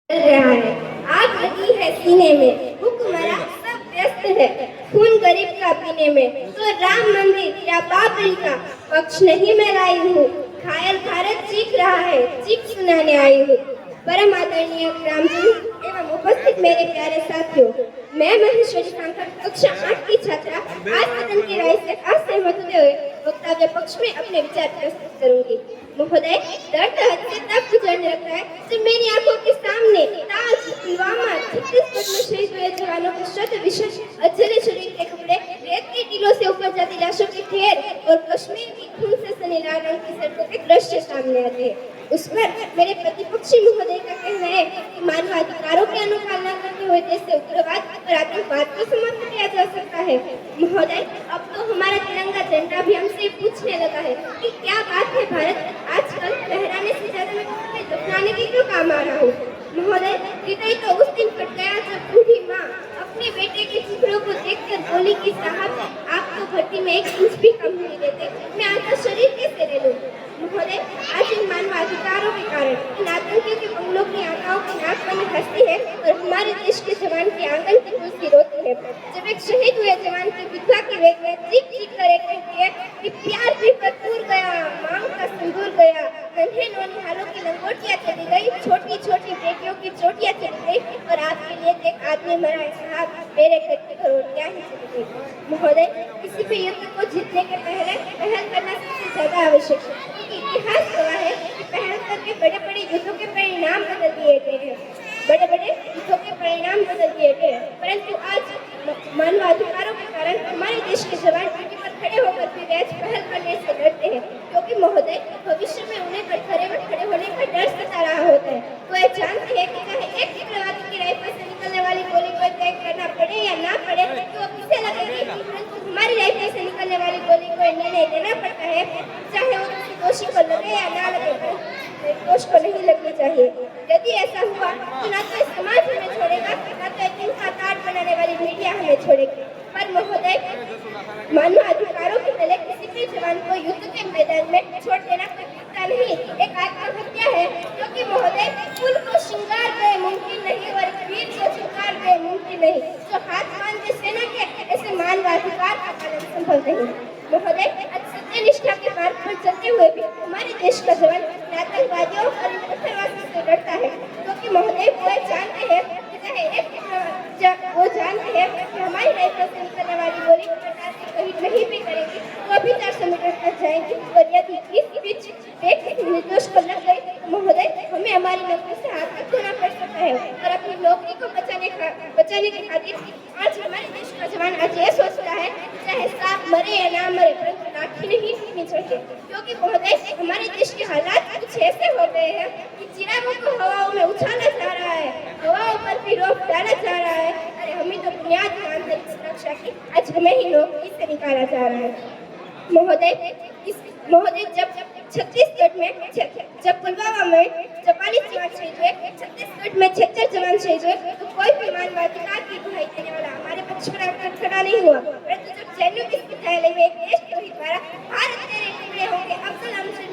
चल रहा है। आग लगी है सीने में, हुक्मरां सब व्यस्त है खून गरीब का पीने में। तो राम मंदिर या बाबरी का पक्ष नहीं मैं लाई हूँ, घायल भारत चीख रहा है, चीख सुनाने आई हूँ। परम आदरणीय ग्रामजन एवं उपस्थित मेरे प्यारे साथियों, मैं महेश्वरी सांकर कक्षा 8 की छात्रा आज सदन की राय से असहमत होते हुए वक्तव्य पक्ष में अपने विचार प्रस्तुत करूंगी। महोदय, दर्द हद से तब गुजरने लगता है जब मेरी आंखों के सामने ताज, पुलवामा, छत्तीसगढ़ में शहीद हुए जवानों के शत विशेष अजले शरीर के कपड़े, रेत के टीलों से ऊपर जाती लाशों के ढेर और कश्मीर की खून से सनी लाल रंग की सड़कों के दृश्य सामने आते हैं। उस पर मेरे प्रतिपक्षी महोदय का कहना है कि मानवाधिकारों की अनुपालना करते हुए देश से उग्रवाद और आतंकवाद को समाप्त किया जा सकता है। महोदय, अब तो हमारा तिरंगा झंडा भी हमसे पूछने लगा है कि क्या बात है भारत, आजकल लहराने से ज्यादा मैं तुम्हें दफनाने के क्यों काम आ रहा हूँ। महोदय, हृदय तो उस दिन फट गया जब बूढ़ी माँ अपने बेटे के चित्रों को देखकर बोली कि साहब, आप तो भर्ती में 1 इंच भी कम नहीं देते, मैं आपका शरीर कैसे ले लूं। महोदय, आज इन मानवाधिकारों के कारण इन आतंकियों के बंगलों की आंखाओं की नाक बनी हंसती है और हमारे देश के जवान की आंगन की तुलसी रोती है। जब एक शहीद हुए जवान की विधवा की वेग चीख चीख कर एक कहती है कि प्यार भी भरपूर गया, मांग का सिंदूर गया, नन्हे नौनिहालों की लंगोटियां चली गई, छोटी छोटी बेटियों की चोटियां चली गई और आपके लिए एक आदमी मरा है साहब, मेरे घर की घरोटियां ही चली गई। महोदय, किसी भी युद्ध को जीतने के पहले पहल करना सबसे ज्यादा आवश्यक है। इतिहास गवाह है कि पहल करके बड़े बड़े युद्धों के परिणाम बदल दिए गए हैं, बड़े बड़े युद्धों के परिणाम बदल दिए गए हैं। परंतु आज मानवाधिकारों के कारण हमारे देश के जवान ड्यूटी पर खड़े होकर भी वैज पहल करने से डरते हैं, क्योंकि महोदय भविष्य में उन्हें कटघरे में खड़े होने का डर सता रहा होता है। वो ये जानते हैं कि चाहे एक तीव्रवादी की राइफल से निकलने वाली गोली को तय करना पड़े या ना पड़े, तो वो किसे लगेगी, परंतु हमारी राइफल से निकलने वाली गोली को निर्णय लेना पड़ता है, चाहे वो किसी दोषी को लगे या ना लगे, दोष को नहीं लगनी चाहिए। यदि ऐसा हुआ तो ना तो समाज हमें छोड़ेगा, ना तो एक इनका कार्ड बनाने वाली मीडिया हमें छोड़ेगी। पर महोदय, मानवाधिकारों के तले किसी भी जवान को युद्ध के मैदान में छोड़ देना कोई मुद्दा नहीं, एक आत्महत्या है, क्योंकि महोदय फूल को श्रृंगार गए मुमकिन नहीं और वीर को श्रृंगार गए मुमकिन नहीं। जो हाथ बांध के सेना के ऐसे मानवाधिकार का पालन संभव नहीं। महोदय, सत्यनिष्ठा के मार्ग पर चलते हुए भी हमारे देश का जवान आतंकवादियों और पत्थरबाजों से डरता है, क्योंकि महोदय वो जानते हैं कि वो जानते हैं कि हमारी राइफल से निकलने वाली गोली कहीं नहीं भी करेगी तो अभी 400 मीटर तक जाएंगी और यदि इस बीच एक निर्दोष को लग गई तो महोदय हमें हमारी नौकरी से हाथ तक धोना पड़ सकता है। और अपनी नौकरी को बचाने के खातिर आज हमारे देश का जवान आज ये सोचता है चाहे सांप मरे या ना मरे, परंतु लाठी नहीं टूटनी चाहिए, क्योंकि महोदय हमारे देश के हालात कुछ ऐसे हो गए हैं कि चिरागों को हवाओं में उछाला जा रहा है, हवाओं पर भी रोक डाला जा रहा है। अरे हमें तो बुनियादी आंतरिक सुरक्षा की आज हमें ही नौकरी से निकाला जा रहा है। महोदय, जब छत्तीसगढ़ में जब पुलवामा में 44 जवान शहीद हुए, छत्तीसगढ़ में 76 जवान शहीद हुए, तो कोई भी मानवाधिकार की दुहाई देने वाला हमारे पक्ष पर आकर खड़ा नहीं हुआ। परंतु जब जैन्य विश्वविद्यालय में एक देशद्रोही द्वारा भारत तेरे टुकड़े होंगे अफजल